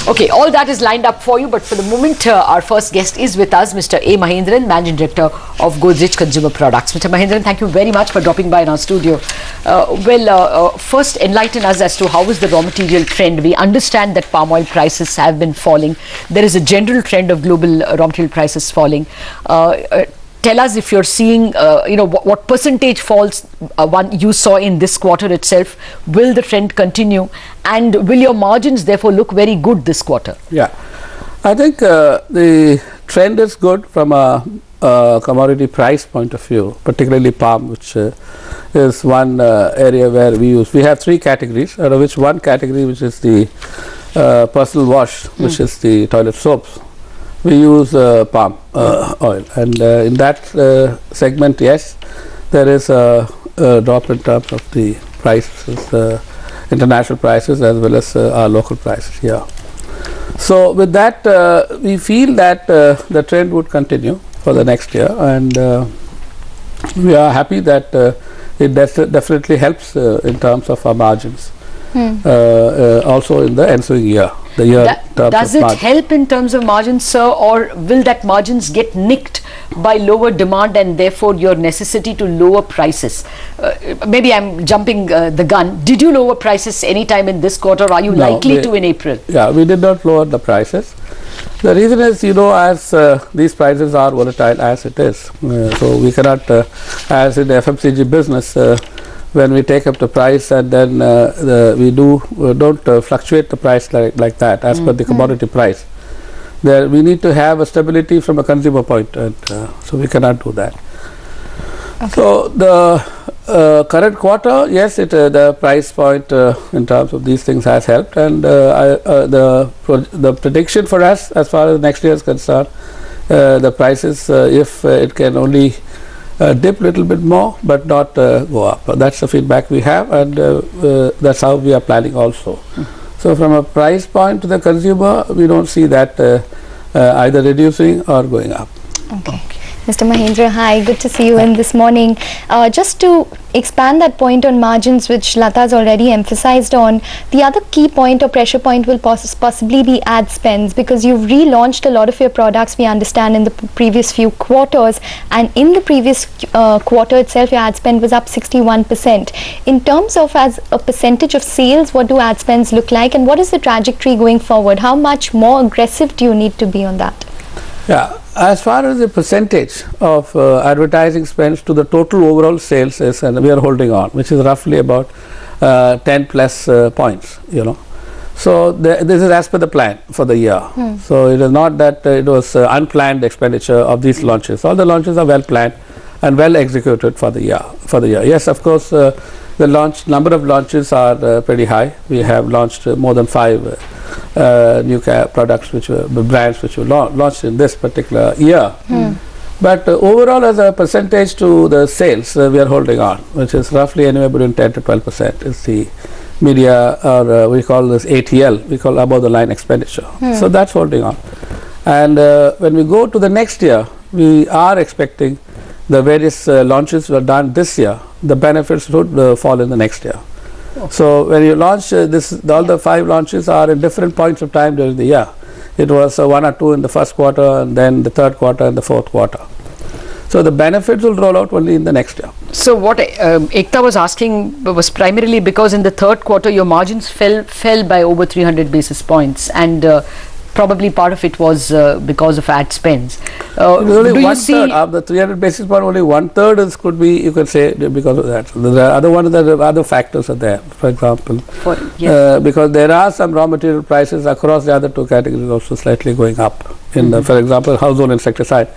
Okay, all that is lined up for you, but for the moment, our first guest is with us, Mr. A. Mahendran, Managing Director of Godrej Consumer Products. Mr. Mahendran, thank you very much for dropping by in our studio. First enlighten us as to how is the raw material trend. We understand that palm oil prices have been falling. There is a general trend of global raw material prices falling. Tell us if you're seeing, what percentage falls you saw in this quarter itself. Will the trend continue, and will your margins therefore look very good this quarter? Yeah, I think the trend is good from a commodity price point of view, particularly palm, which is one area where we have three categories, out of which one category, which is the personal wash, which is the toilet soaps. We use palm oil, and in that segment, yes, there is a drop in terms of the prices, international prices as well as our local prices here. So with that, we feel that the trend would continue for the next year, and we are happy that it definitely helps in terms of our margins. Also in the ensuing year. Does it help in terms of margins, sir, or will that margins get nicked by lower demand and therefore your necessity to lower prices? Maybe I'm jumping the gun. Did you lower prices anytime in this quarter? Are you likely to in April? Yeah, we did not lower the prices. The reason is, as these prices are volatile as it is, so we cannot, as in the FMCG business, when we take up the price and then we don't fluctuate the price like that as per the commodity price. There we need to have a stability from a consumer point, and so we cannot do that. Okay. So the current quarter, yes, the price point in terms of these things has helped, and the prediction for us as far as next year is concerned, the prices, if it can only dip little bit more but not go up. That's the feedback we have, and that's how we are planning also. So from a price point to the consumer, we don't see that either reducing or going up. Okay. Mr. Mahendra, hi, good to see you in this morning. Just to expand that point on margins, which Lata has already emphasized on, the other key point or pressure point will possibly be ad spends, because you've relaunched a lot of your products, we understand, in the previous few quarters, and in the previous quarter itself, your ad spend was up 61%. In terms of as a percentage of sales, what do ad spends look like, and what is the trajectory going forward? How much more aggressive do you need to be on that? Yeah, as far as the percentage of advertising spends to the total overall sales is, and we are holding on, which is roughly about 10 plus points, So this is as per the plan for the year. So it is not that it was unplanned expenditure of these launches. All the launches are well planned and well executed for the year. Yes, of course, the number of launches are pretty high. We have launched more than 5 new products, brands which were launched in this particular year. But overall, as a percentage to the sales, we are holding on, which is roughly anywhere between 10 to 12% is the media, or we call this ATL, we call above the line expenditure. So that's holding on. And when we go to the next year, we are expecting the various launches were done this year, the benefits would fall in the next year. Okay. So when you launch all the 5 launches are in different points of time during the year. It was 1 or 2 in the first quarter, and then the third quarter and the fourth quarter. So the benefits will roll out only in the next year. So what Ekta was asking was primarily because in the third quarter your margins fell by over 300 basis points, and probably part of it was because of ad spends. Only 1/3 of the 300 basis point, only 1/3 could be, you could say, because of that. The other factors are there. For example, because there are some raw material prices across the other 2 categories also slightly going up. For example, household insecticide,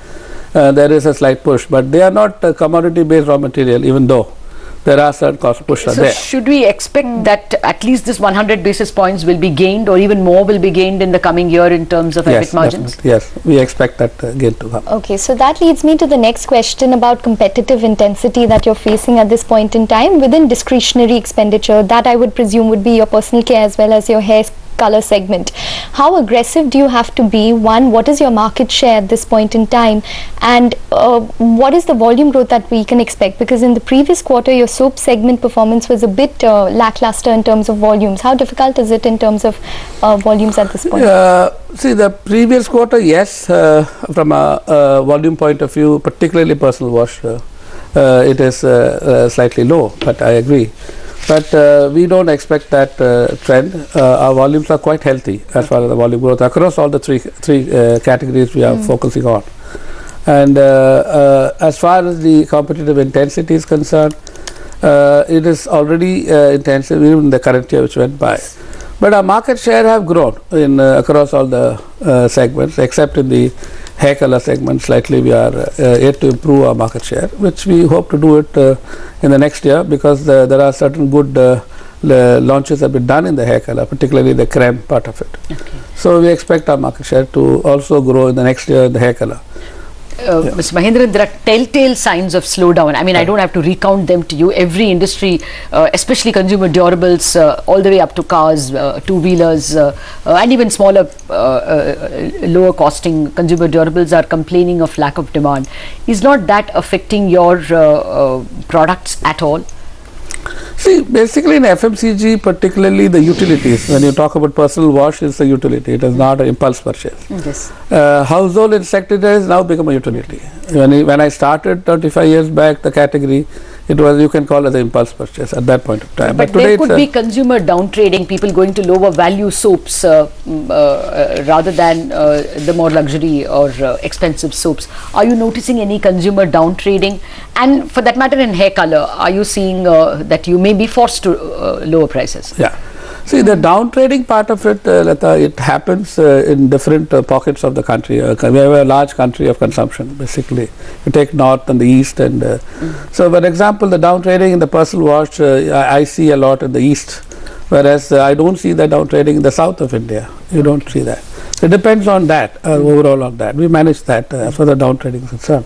there is a slight push, but they are not commodity-based raw material, even though there are certain cost pushes there. So should we expect that at least this 100 basis points will be gained, or even more will be gained in the coming year in terms of EBIT margins? Definitely. Yes, we expect that gain to come. Okay, so that leads me to the next question about competitive intensity that you're facing at this point in time within discretionary expenditure. That I would presume would be your personal care as well as your hair color segment. How aggressive do you have to be? One, what is your market share at this point in time? And what is the volume growth that we can expect? Because in the previous quarter, your soap segment performance was a bit lackluster in terms of volumes. How difficult is it in terms of volumes at this point? See, the previous quarter, yes, from a volume point of view, particularly personal wash, it is slightly low, but I agree. But we don't expect that trend. Our volumes are quite healthy as far as the volume growth across all the three categories we are focusing on. And as far as the competitive intensity is concerned, it is already intensive even in the current year which went by. But our market share have grown in across all the segments, except in the hair color segment. Slightly we are yet to improve our market share, which we hope to do it in the next year, because there are certain good launches have been done in the hair color, particularly the creme part of it. Okay. So we expect our market share to also grow in the next year in the hair color. Mr. Mahendran, there are telltale signs of slowdown. I mean, I don't have to recount them to you. Every industry, especially consumer durables, all the way up to cars, two-wheelers, and even smaller, lower costing consumer durables are complaining of lack of demand. Is not that affecting your products at all? See, basically in FMCG, particularly the utilities, when you talk about personal wash, it's a utility, it is not an impulse purchase. Yes. Household insecticides now become a utility. When I started 25 years back, the category, it was, you can call it an impulse purchase at that point of time. But today there could be consumer downtrading, people going to lower value soaps rather than the more luxury or expensive soaps. Are you noticing any consumer downtrading? And for that matter, in hair color, are you seeing that you may be forced to lower prices? Yeah. See, the downtrading part of it, Lata, it happens in different pockets of the country. We have a large country of consumption, basically. You take north and the east. And so, for example, the downtrading in the personal wash, I see a lot in the east, whereas I don't see the downtrading in the south of India. You don't see that. It depends on that, overall on that. We manage that as far as the downtrading is concerned.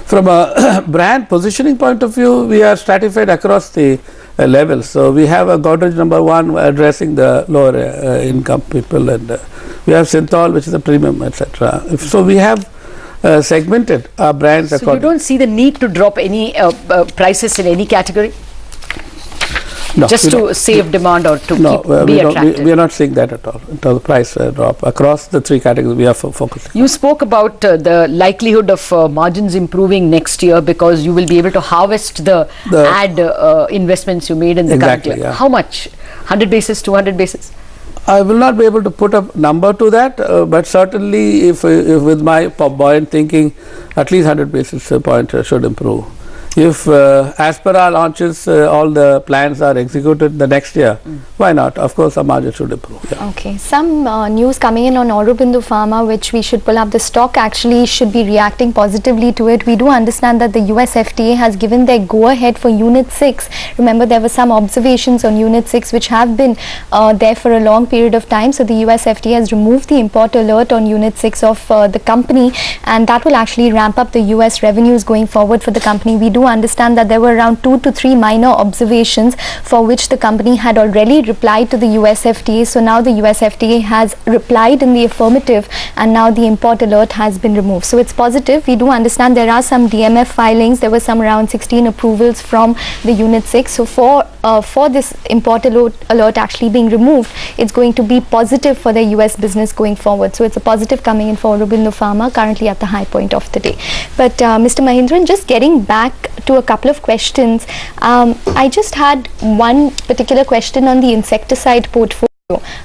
From a brand positioning point of view, we are stratified across the levels. So we have a Godrej #1 addressing the lower income people, and we have Synthol, which is a premium, etc. So we have segmented our brands. So you don't see the need to drop any prices in any category? No, just to save demand or to be attractive? We are not seeing that at all. In terms of price drop across the three categories, we are focusing. You spoke about the likelihood of margins improving next year because you will be able to harvest the ad investments you made in the current year. Yeah. How much? 100 basis, 200 basis? I will not be able to put a number to that, but certainly if with my buoyant thinking, at least 100 basis point should improve. If as per our launches, all the plans are executed the next year, why not? Of course, our margin should improve. Yeah. Okay. Some news coming in on Aurobindo Pharma, which we should pull up. The stock actually should be reacting positively to it. We do understand that the US FDA has given their go-ahead for Unit 6. Remember, there were some observations on Unit 6 which have been there for a long period of time. So the US FDA has removed the import alert on Unit 6 of the company, and that will actually ramp up the US revenues going forward for the company. We do understand that there were around 2 to 3 minor observations for which the company had already replied to the US FDA. So now the US FDA has replied in the affirmative, and now the import alert has been removed. So it's positive. We do understand there are some DMF filings. There were some around 16 approvals from the Unit 6. So for this import alert actually being removed, it's going to be positive for the US business going forward. So it's a positive coming in for Aurobindo Pharma, currently at the high point of the day. But Mr. Mahendran, just getting back to a couple of questions, I just had one particular question on the insecticide portfolio.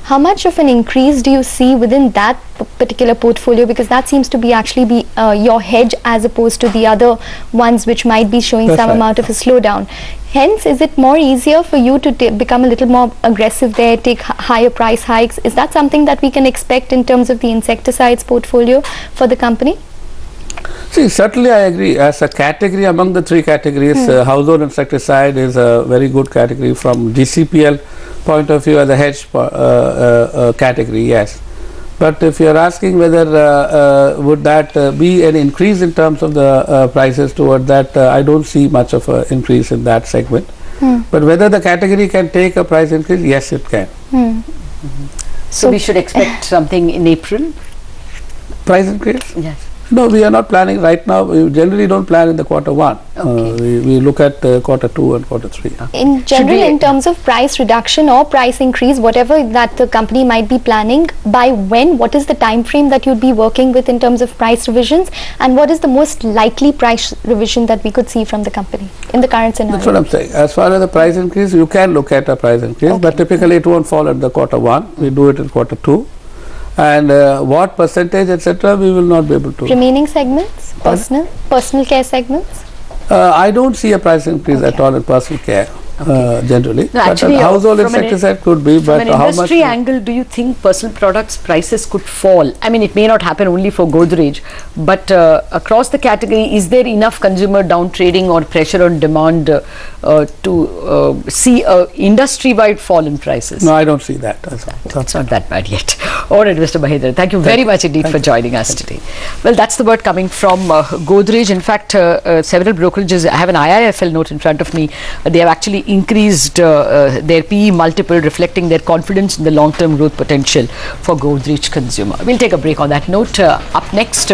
How much of an increase do you see within that particular portfolio, because that seems to be actually be your hedge as opposed to the other ones which might be showing some amount of a slowdown? Hence, is it more easier for you to become a little more aggressive there, take higher price hikes? Is that something that we can expect in terms of the insecticides portfolio for the company? See, certainly I agree. As a category among the three categories, household insecticide is a very good category from GCPL point of view as a hedge category, yes. But if you are asking whether would that be an increase in terms of the prices toward that, I don't see much of an increase in that segment. But whether the category can take a price increase, yes, it can. So we should expect something in April? Price increase? Yes. No, we are not planning right now. We generally don't plan in the quarter one. We look at quarter two and quarter three. In general, in terms of price reduction or price increase, whatever that the company might be planning, by when, what is the time frame that you'd be working with in terms of price revisions, and what is the most likely price revision that we could see from the company in the current scenario? That's what I'm saying. As far as the price increase, you can look at a price increase, but typically it won't fall at the quarter one. We do it in quarter two. And what percentage, etc., we will not be able to. Remaining segments, personal care segments? I don't see a price increase at all in personal care. Generally, no, actually, but household insecticide could be. From but an how industry much angle, do you think personal products prices could fall? I mean, it may not happen only for Godrej, but across the category, is there enough consumer down trading or pressure on demand to see a industry-wide fall in prices? No, I don't see that. It's not that bad yet. All right, Mr. Mahindran, thank you very much indeed for joining us today. Well, that's the word coming from Godrej. In fact, several brokerages, I have an IIFL note in front of me. They have actually increased their PE multiple, reflecting their confidence in the long-term growth potential for Godrej Consumer. We'll take a break on that note. Up next,